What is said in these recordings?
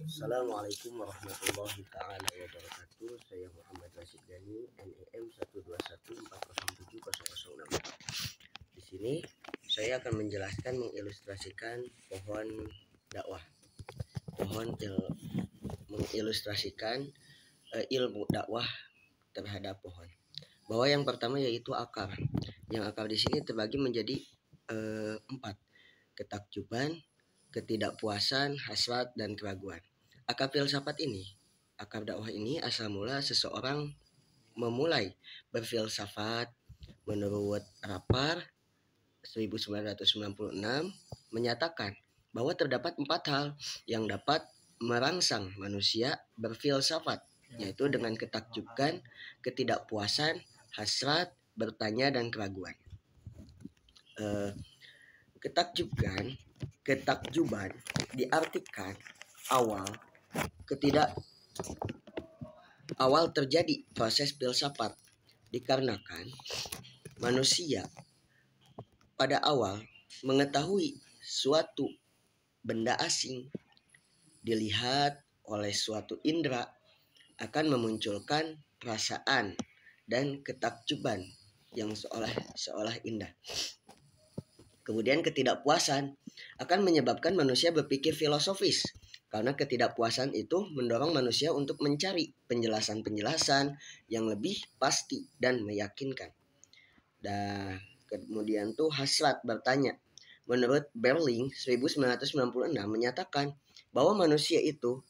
Assalamualaikum warahmatullahi taala wabarakatuh. Saya Muhammad Rashid Gani, NEM 121407006. Di sini saya akan menjelaskan mengilustrasikan pohon dakwah. Mengilustrasikan ilmu dakwah terhadap pohon. Bahwa yang pertama yaitu akar. Yang akar di sini terbagi menjadi 4. Ketakjuban, ketidakpuasan, hasrat, dan keraguan. Akar filsafat ini, akar dakwah ini asal mula seseorang memulai berfilsafat menurut Rapar 1996 menyatakan bahwa terdapat 4 hal yang dapat merangsang manusia berfilsafat, yaitu dengan ketakjuban, ketidakpuasan, hasrat, bertanya, dan keraguan. Ketakjuban diartikan awal terjadi proses filsafat dikarenakan manusia pada awal mengetahui suatu benda asing dilihat oleh suatu indera akan memunculkan perasaan dan ketakjuban yang seolah indah. Kemudian ketidakpuasan akan menyebabkan manusia berpikir filosofis, karena ketidakpuasan itu mendorong manusia untuk mencari penjelasan-penjelasan yang lebih pasti dan meyakinkan. Dan kemudian tuh hasrat bertanya. Menurut Berling 1996 menyatakan bahwa manusia itu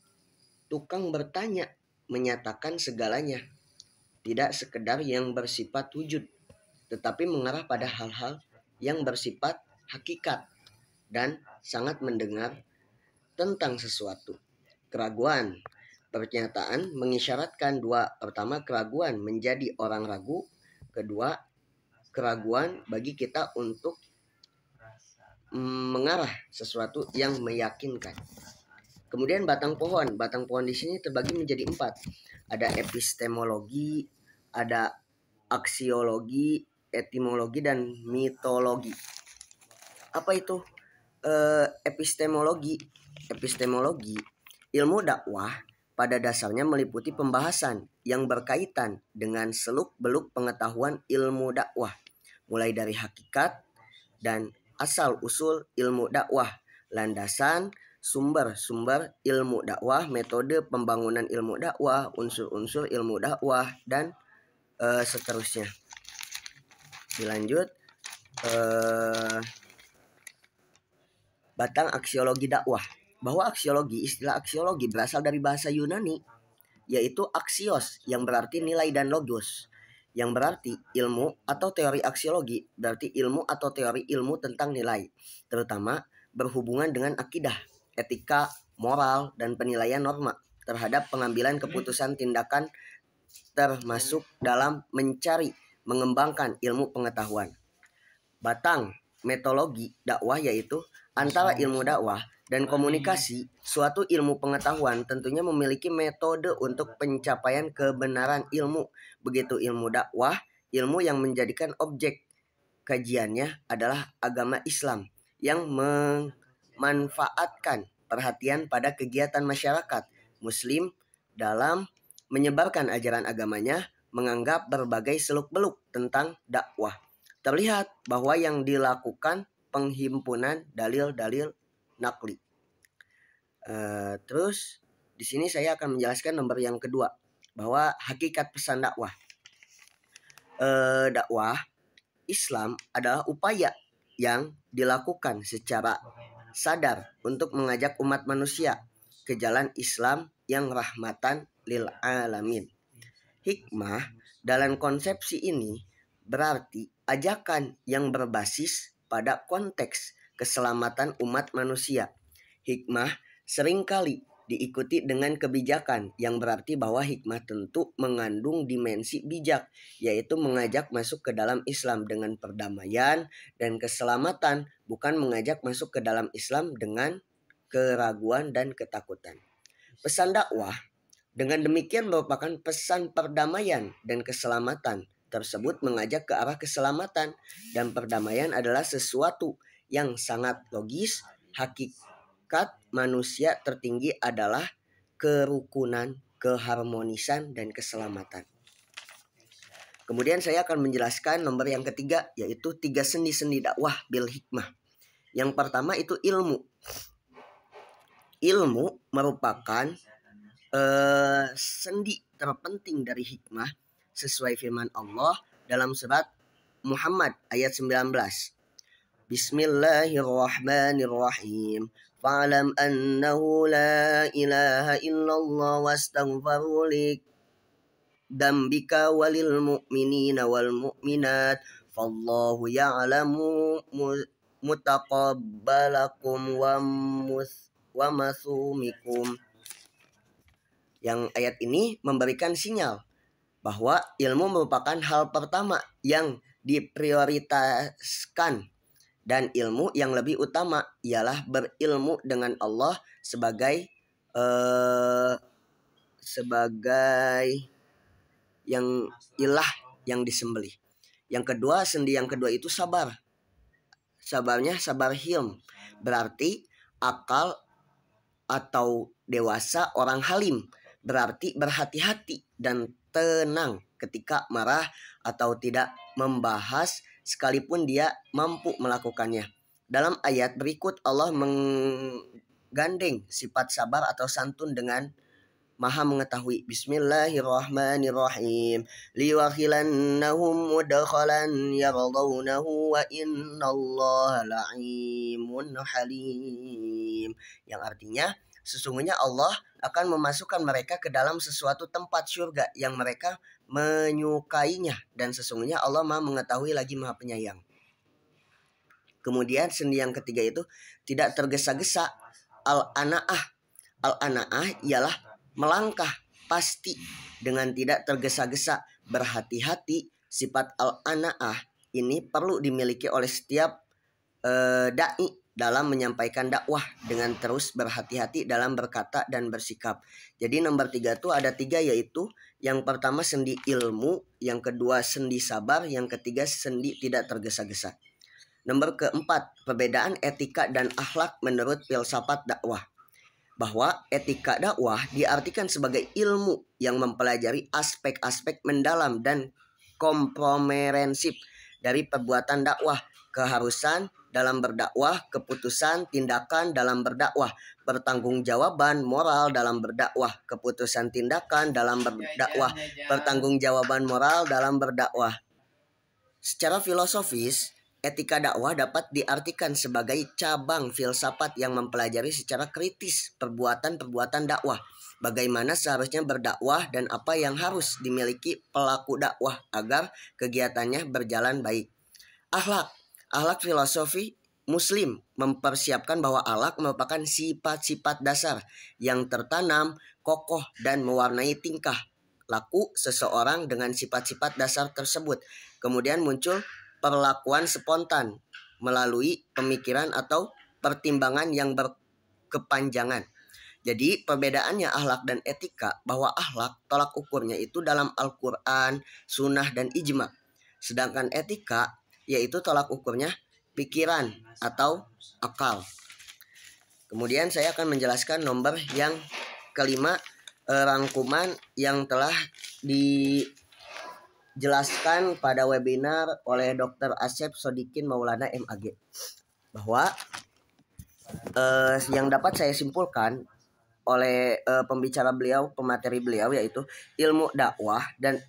tukang bertanya, menyatakan segalanya, tidak sekedar yang bersifat wujud, tetapi mengarah pada hal-hal yang bersifat hakikat dan sangat mendengar tentang sesuatu. Keraguan. Pernyataan mengisyaratkan 2. Pertama, keraguan menjadi orang ragu. Kedua, keraguan bagi kita untuk mengarah sesuatu yang meyakinkan. Kemudian batang pohon. Batang pohon di sini terbagi menjadi 4. Ada epistemologi, ada aksiologi, etimologi, dan mitologi. Apa itu epistemologi? Epistemologi, ilmu dakwah pada dasarnya meliputi pembahasan yang berkaitan dengan seluk-beluk pengetahuan ilmu dakwah, mulai dari hakikat dan asal-usul ilmu dakwah, landasan, sumber-sumber ilmu dakwah, metode pembangunan ilmu dakwah, unsur-unsur ilmu dakwah, dan seterusnya. Dilanjut, batang aksiologi dakwah. Bahwa istilah aksiologi berasal dari bahasa Yunani, yaitu aksios yang berarti nilai dan logos, yang berarti ilmu atau teori aksiologi berarti ilmu atau teori ilmu tentang nilai, terutama berhubungan dengan akidah, etika, moral, dan penilaian norma terhadap pengambilan keputusan tindakan, termasuk dalam mencari mengembangkan ilmu pengetahuan. Batang metodologi dakwah yaitu antara ilmu dakwah dan komunikasi. Suatu ilmu pengetahuan tentunya memiliki metode untuk pencapaian kebenaran ilmu. Begitu ilmu dakwah, ilmu yang menjadikan objek kajiannya adalah agama Islam yang memanfaatkan perhatian pada kegiatan masyarakat Muslim dalam menyebarkan ajaran agamanya, menganggap berbagai seluk-beluk tentang dakwah. Terlihat bahwa yang dilakukan penghimpunan dalil-dalil nakli. Terus di sini saya akan menjelaskan nomor yang kedua, bahwa hakikat pesan dakwah. Dakwah Islam adalah upaya yang dilakukan secara sadar untuk mengajak umat manusia ke jalan Islam yang rahmatan lil alamin. Hikmah dalam konsepsi ini berarti ajakan yang berbasis pada konteks keselamatan umat manusia. Hikmah seringkali diikuti dengan kebijakan, yang berarti bahwa hikmah tentu mengandung dimensi bijak, yaitu mengajak masuk ke dalam Islam dengan perdamaian dan keselamatan, bukan mengajak masuk ke dalam Islam dengan keraguan dan ketakutan. Pesan dakwah dengan demikian merupakan pesan perdamaian dan keselamatan. Tersebut mengajak ke arah keselamatan dan perdamaian adalah sesuatu yang sangat logis. Hakikat manusia tertinggi adalah kerukunan, keharmonisan, dan keselamatan. Kemudian saya akan menjelaskan nomor yang ketiga, yaitu 3 sendi-sendi dakwah bil hikmah. Yang pertama itu ilmu. Ilmu merupakan sendi terpenting dari hikmah sesuai firman Allah dalam surat Muhammad ayat 19. Bismillahirrahmanirrahim. Fa'lam annahu la ilaha illallah wastaghfiru li dambika walil mu'minina wal mu'minat fallahu ya'lamu mutaqabbalakum wa masumikum. Yang ayat ini memberikan sinyal bahwa ilmu merupakan hal pertama yang diprioritaskan, dan ilmu yang lebih utama ialah berilmu dengan Allah sebagai yang ilah yang disembelih. Yang kedua, sendi yang kedua itu sabar. Sabarnya sabar hilm, berarti akal atau dewasa orang halim, berarti berhati-hati dan tenang ketika marah atau tidak membahas sekalipun dia mampu melakukannya. Dalam ayat berikut Allah menggandeng sifat sabar atau santun dengan Maha mengetahui. Bismillahirrahmanirrahim. Liwakhilannahum mudkhalan yardawnahu wa innallaha la'imun halim. Yang artinya sesungguhnya Allah akan memasukkan mereka ke dalam sesuatu tempat surga yang mereka menyukainya, dan sesungguhnya Allah Maha mengetahui lagi Maha penyayang. Kemudian sendi yang ketiga itu tidak tergesa-gesa. Al-ana'ah. Al-ana'ah ialah melangkah pasti dengan tidak tergesa-gesa, berhati-hati. Sifat al-ana'ah ini perlu dimiliki oleh setiap dai dalam menyampaikan dakwah, dengan terus berhati-hati dalam berkata dan bersikap. Jadi nomor 3 itu ada 3, yaitu yang pertama sendi ilmu, yang kedua sendi sabar, yang ketiga sendi tidak tergesa-gesa. Nomor keempat, perbedaan etika dan akhlak menurut filsafat dakwah. Bahwa etika dakwah diartikan sebagai ilmu yang mempelajari aspek-aspek mendalam dan komprehensif dari perbuatan dakwah, keharusan dalam berdakwah, keputusan tindakan dalam berdakwah, pertanggungjawaban moral dalam berdakwah, keputusan tindakan dalam berdakwah, pertanggungjawaban moral dalam berdakwah. Secara filosofis, etika dakwah dapat diartikan sebagai cabang filsafat yang mempelajari secara kritis perbuatan-perbuatan dakwah, bagaimana seharusnya berdakwah dan apa yang harus dimiliki pelaku dakwah agar kegiatannya berjalan baik. Akhlak filosofi Muslim mempersiapkan bahwa akhlak merupakan sifat-sifat dasar yang tertanam, kokoh, dan mewarnai tingkah laku seseorang dengan sifat-sifat dasar tersebut. Kemudian muncul perlakuan spontan melalui pemikiran atau pertimbangan yang berkepanjangan. Jadi perbedaannya akhlak dan etika, bahwa akhlak tolak ukurnya itu dalam Al-Quran, Sunnah, dan Ijma. Sedangkan etika yaitu tolak ukurnya pikiran atau akal. Kemudian saya akan menjelaskan nomor yang kelima, rangkuman yang telah dijelaskan pada webinar oleh Dr. Asep Sodikin Maulana MAG, bahwa yang dapat saya simpulkan oleh pembicara beliau, pemateri beliau, yaitu ilmu dakwah dan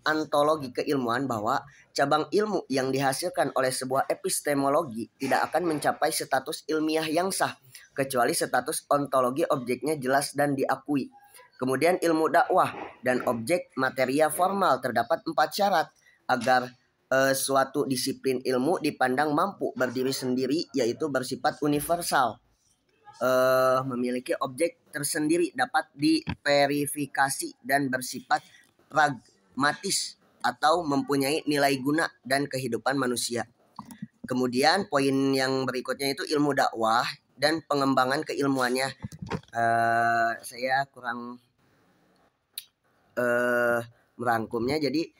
ontologi keilmuan, bahwa cabang ilmu yang dihasilkan oleh sebuah epistemologi tidak akan mencapai status ilmiah yang sah kecuali status ontologi objeknya jelas dan diakui. Kemudian ilmu dakwah dan objek materia formal terdapat 4 syarat agar suatu disiplin ilmu dipandang mampu berdiri sendiri, yaitu bersifat universal, memiliki objek tersendiri, dapat diverifikasi, dan bersifat pragmatis atau mempunyai nilai guna dan kehidupan manusia. Kemudian poin yang berikutnya itu ilmu dakwah dan pengembangan keilmuannya. Saya kurang merangkumnya. Jadi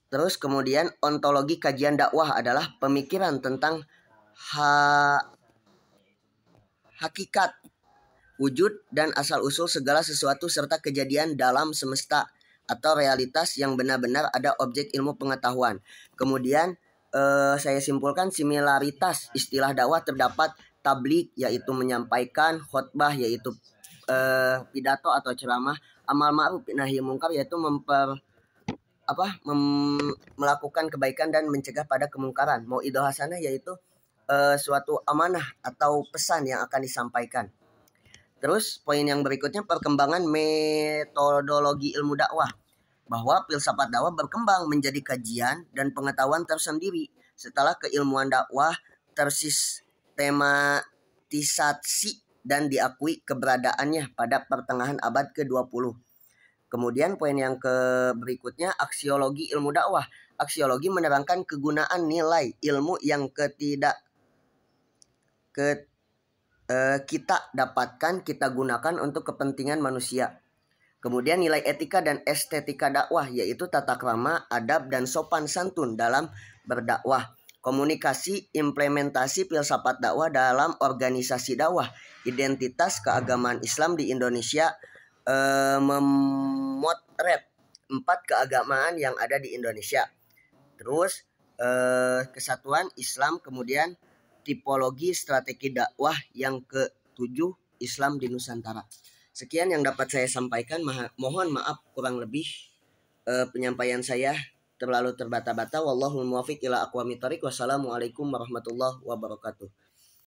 terus kemudian ontologi kajian dakwah adalah pemikiran tentang hakikat wujud dan asal-usul segala sesuatu serta kejadian dalam semesta atau realitas yang benar-benar ada objek ilmu pengetahuan. Kemudian saya simpulkan similaritas istilah dakwah terdapat tablik yaitu menyampaikan, khotbah yaitu pidato atau ceramah, amal ma'ruf nahi mungkar yaitu melakukan kebaikan dan mencegah pada kemungkaran. Mauidhah hasanah yaitu suatu amanah atau pesan yang akan disampaikan. Terus poin yang berikutnya perkembangan metodologi ilmu dakwah, bahwa filsafat dakwah berkembang menjadi kajian dan pengetahuan tersendiri setelah keilmuan dakwah tersistematisasi dan diakui keberadaannya pada pertengahan abad ke-20. Kemudian poin yang berikutnya aksiologi ilmu dakwah. Aksiologi menerangkan kegunaan nilai ilmu yang kita dapatkan, kita gunakan untuk kepentingan manusia. Kemudian nilai etika dan estetika dakwah yaitu tata krama, adab, dan sopan santun dalam berdakwah. Komunikasi, implementasi filsafat dakwah dalam organisasi dakwah. Identitas keagamaan Islam di Indonesia memotret 4 keagamaan yang ada di Indonesia. Terus kesatuan Islam, kemudian tipologi strategi dakwah yang ke-7 Islam di Nusantara. Sekian yang dapat saya sampaikan. Mohon maaf kurang lebih penyampaian saya terlalu terbata-bata. Wallahul muwaffiq ila aqwamit thoriq. Wassalamualaikum warahmatullahi wabarakatuh.